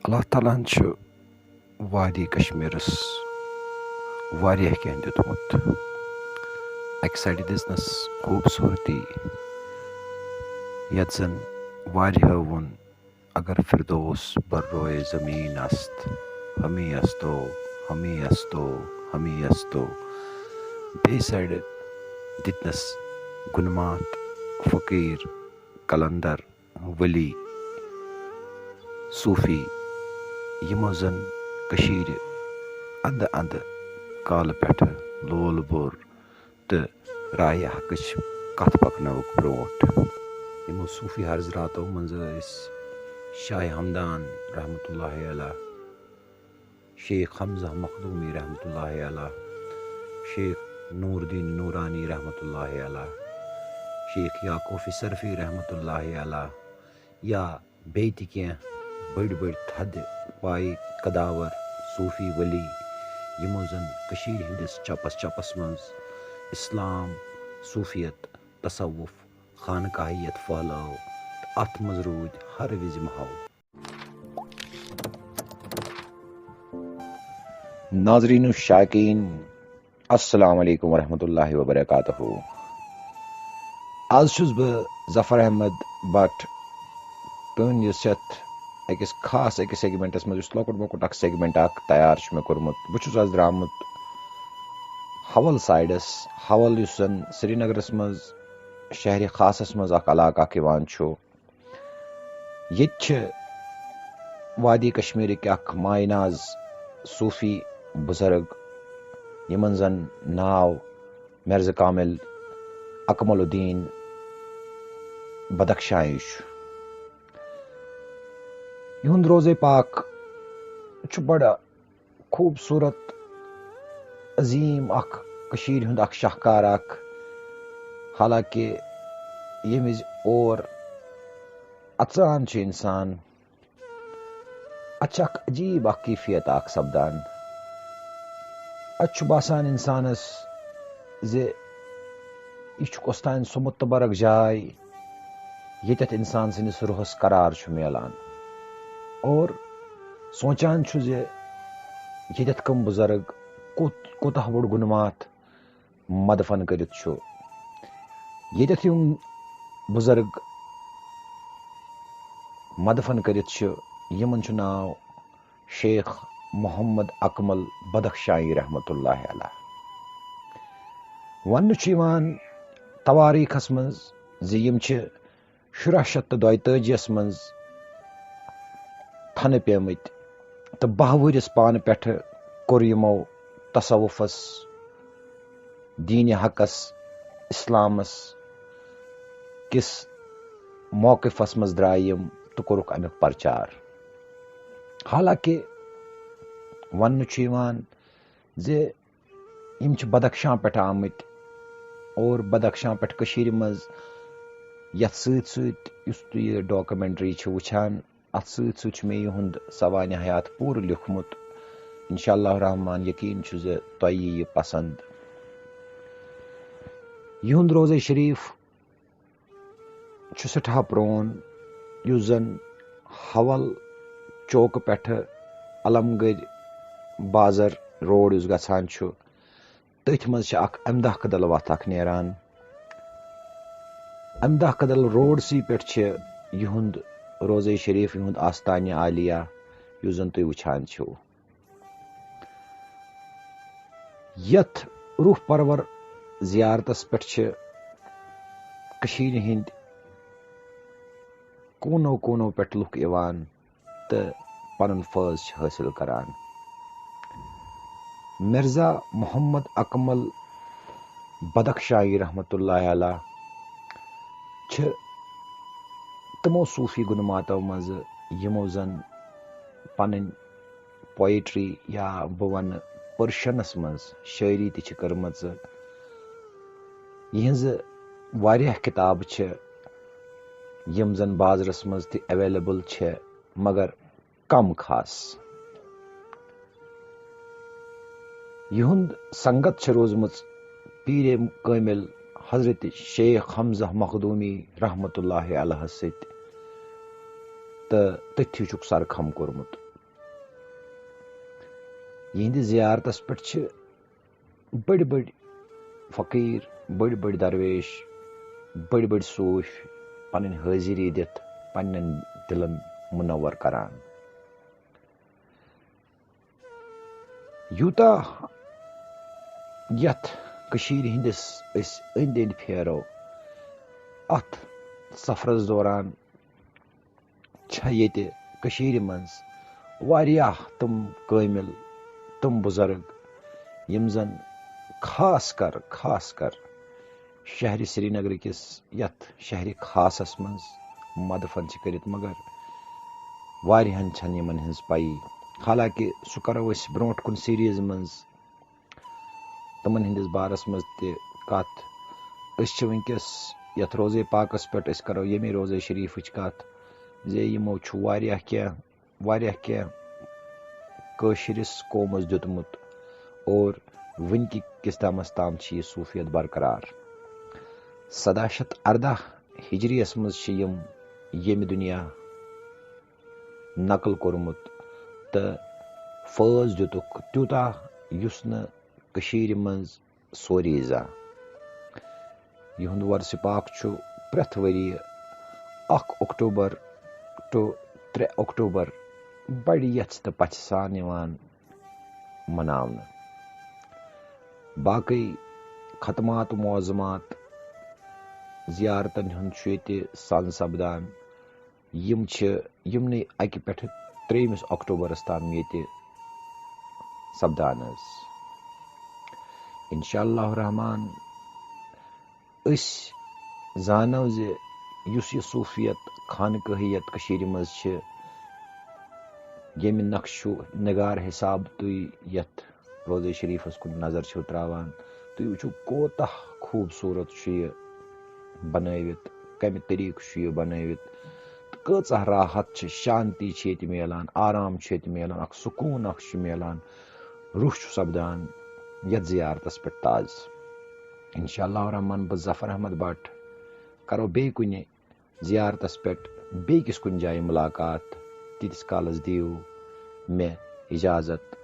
اللہ تعالیٰ ہن چھُ وادی کشمیرس واریاہ کینٛہہ دیُتمُت. اکہِ سایڈٕ دِژنس خوٗبصوٗرتی یتھ زن واریاہو ووٚن اگر فردوس پر روئے زمین است ہمیں استو ہمیں استو ہمیں استو. بیٚیہِ سایڈٕ دِتنس گُنمات فقیٖر کلندر ؤلی صوٗفی یِمو زن کٔشیٖرِ اندٕ اندٕ کالہٕ پٮ۪ٹھٕ لول بوٚر تہٕ راے حقٕچ کتھ پکنٲوٕکھ برٛونٛٹھ. یِمو صوٗفی حضراتو منٛز ٲسۍ شاہ ہمدان رحمتہ اللہ علیہ، شیخ حمزہ مخدومی رحمتہ اللہ علیہ، شیخ نور الدین نورانی رحمتہ اللہ علیہ، شیخ یعقوفی صرفی رحمتہ اللہ علیہ، یا بیٚیہِ تہِ کینٛہہ بٔڑۍ بٔڑۍ تھدِ پایہِ قداور صوٗفی ؤلی یِمو زن کٔشیٖرِ ہٕنٛدِس چپس چپس منٛز اسلام، صوٗفیت، تصوُف، خانقاہیت پھٲلٲو تہٕ اتھ منٛز روٗدۍ ہر وِزِ محو. ناظرین و شائقین السلام علیکم ورحمۃ اللہ وبرکاتہ. آز چھُس بہٕ ظفر احمد بٹ تُہنٛدِس یتھ أکِس خاص أکِس سیگمنٹس منٛز یُس لۄکُٹ مۄکُٹ اکھ سیگمنٹ اکھ تیار چھُ مےٚ کوٚرمُت. بہٕ چھُس آز درامُت حول سایڈس. حول یُس زن سرینگرس منٛز شہرِ خاصس منٛز اکھ علاقہٕ اکھ یِوان چھُ. ییٚتہِ چھِ وادی کشمیرٕکۍ اکھ ماے ناز صوٗفی بُزرگ یِمن زن ناو مرزا کامل اکمل الدین بدخشانی چھُ. یِہُنٛد روزے پاک چھُ بڑٕ خوٗبصوٗرت عظیٖم اکھ کٔشیٖرِ ہُنٛد اکھ شاہکار اکھ. حالانکہِ ییٚمہِ وِزِ اور اژان چھُ انسان اتہِ چھِ اکھ عجیٖب اکھ کیفیت اکھ سپدان. اتہِ چھُ باسان انسانس زِ یہِ چھُ کۄستانۍ سۄ مُتبرک جاے ییٚتٮ۪تھ انسان سٕنٛدِس روحس قرار چھُ میلان. اور سونٛچان چھُ زِ ییٚتٮ۪تھ کٕم بُزرگ کوٗتاہ بوٚڑ گُنمات مدفن کٔرِتھ چھُ. ییٚتٮ۪تھ یِم بُزرگ مدفن کٔرِتھ چھِ یِمن چھُ ناو شیخ محمد اکمل بدخشانی رحمتہ اللہ علیہ. وننہٕ چھُ یِوان تواریٖخس منٛز زِ یِم چھِ 1732 منٛز تھنہٕ پیمٕتۍ تہٕ 12 ؤرِس پانہٕ پٮ۪ٹھٕ کوٚر یِمو تصوُفس، دیٖنِ حقس، اسلامس کِس موقفس منٛز درٛاے یِم تہٕ کوٚرُکھ امیُک پرچار. حالانکہِ وننہٕ چھُ یِوان زِ یِم چھِ بدخشاں پٮ۪ٹھ آمٕتۍ اور بدخشاں پٮ۪ٹھ کٔشیٖرِ منٛز یتھ سۭتۍ سۭتۍ یُس تُہۍ یہِ ڈاکومنٹری چھِ وٕچھان اتھ سۭتۍ سۭتۍ چھُ مےٚ یِہُنٛد سوانہِ حیات پوٗرٕ لیوٗکھمُت. انشاء اللہ الرحمان یقیٖن چھُ زِ تۄہہِ یی یہِ پسنٛد. یِہُنٛد روزے شریٖف چھُ سٮ۪ٹھاہ پرٛون یُس زن حول چوکہٕ پٮ۪ٹھٕ علمگٔرۍ بازر روڈ یُس گژھان چھُ تٔتھۍ منٛز چھِ اکھ امدہ کدل وتھ اکھ نیران. امدہ کدل روڈسٕے پٮ۪ٹھ چھِ یِہُنٛد روزے شریٖف، یِہُنٛد آستانہِ عالیہ یُس زن تُہۍ وٕچھان چھِو. یتھ روح پرور زیارتس پٮ۪ٹھ چھِ کٔشیٖرِ ہٕنٛدۍ کوٗنو کوٗنو پٮ۪ٹھ لُکھ یِوان تہٕ پنُن فٲض چھِ حٲصِل کران. مرزا محمد اکمل بدخشانی رحمتہ اللہ علیہ چھِ تِمو صوٗفی گُنماتو منٛزٕ یِمو زن پنٕنۍ پویٹری یا بہٕ ونہٕ پٔرشنس منٛز شٲعری تہِ چھِ کٔرمٕژ. یِہنٛزٕ واریاہ کِتابہٕ چھِ یِم زن بازرس منٛز تہِ ایویلیبل چھِ مگر کم خاص. یِہُنٛد سنگت چھِ روٗزمٕژ پیٖرِ کٲمِل حضرت شیخ حمزہ مخدومی رحمتہ اللہ علیہ سۭتۍ تہٕ تٔتھی چھُکھ سرخم کوٚرمُت. یہندِ زیارتس پٮ۪ٹھ چھِ بٔڑۍ بٔڑۍ فقیٖر، بٔڑۍ بٔڑۍ درویش، بٔڑۍ بٔڑۍ صوٗفۍ پنٕنۍ حٲضری دِتھ پننٮ۪ن دِلن منور کران. یوٗتاہ یتھ کٔشیٖرِ ہٕنٛدِس أسۍ أنٛدۍ أنٛدۍ پھیرو، اتھ سفرس دوران چھےٚ ییٚتہِ کٔشیٖرِ منٛز واریاہ تِم کٲمِل، تِم بُزرگ یِم زن خاص کر شہرِ سرینگرٕ کِس یتھ شہرِ خاصس منٛز مدفن چھِ کٔرِتھ، مگر واریاہن چھنہٕ یِمن ہٕنٛز پیی. حالانکہِ سُہ کرو أسۍ برونٛٹھ کُن سیٖریٖز منٛز تِمن ہٕنٛدِس بارس منٛز تہِ کتھ. أسۍ چھِ وٕنکیٚس یتھ روزے پاکس پٮ۪ٹھ، أسۍ کرو ییٚمے روزے شریٖفٕچ کتھ زِ یِمو چھُ واریاہ کینٛہہ کٲشرِس قومس دیُتمُت اور وٕنکہِ کِس دمس تام چھِ یہِ صوٗفیت برقرار. 1718 ہجریَس منٛز چھِ یِم ییٚمہِ دُنیا نقل کوٚرمُت تہٕ فٲض دِتُکھ تیوٗتاہ یُس نہٕ کٔشیٖرِ منٛز سورے زانٛہہ. یِہُنٛد وۄرثہِ پاک چھُ پرٛٮ۪تھ ؤریہِ 1 اکتوبر ٹُو 3 اکتوبر بڑِ یژھِ تہٕ پژھِ سان یِوان مناونہٕ. باقٕے ختمات معظمات زیارتن ہُنٛد چھُ ییٚتہِ سن سپدان. یِم چھِ یِمنٕے 1 پٮ۪ٹھٕ 3 اکتوبرس تام ییٚتہِ سپدان حظ. انشاء اللہ رحمان أسۍ زانو زِ یُس یہِ صوٗفیت خانقٲہِیت کٔشیٖرِ منٛز چھِ، ییٚمہِ نقشو نگار حساب تُہۍ یتھ روزے شریٖفس کُن نظر چھِو تراوان، تُہۍ وٕچھِو کوتاہ خوٗبصوٗرت چھُ یہِ بنٲوِتھ، کمہِ طریٖقہٕ چھُ یہِ بنٲوِتھ، تہٕ کۭژاہ راحت چھِ، شانتی چھِ ییٚتہِ میلان، آرام چھُ ییٚتہِ میلان، اکھ سکوٗن اکھ چھُ میلان، روح چھُ سپدان یتھ زیارتس پٮ۪ٹھ تازٕ. انشاء اللہ رحمان بہٕ ظفر احمد بٹ کرو بیٚیہِ کُنہِ زیارتس پٮ۪ٹھ بیٚیہِ کِس کُنہِ جایہِ مُلاقات. تیٖتِس کالس دِیِو مےٚ اِجازت.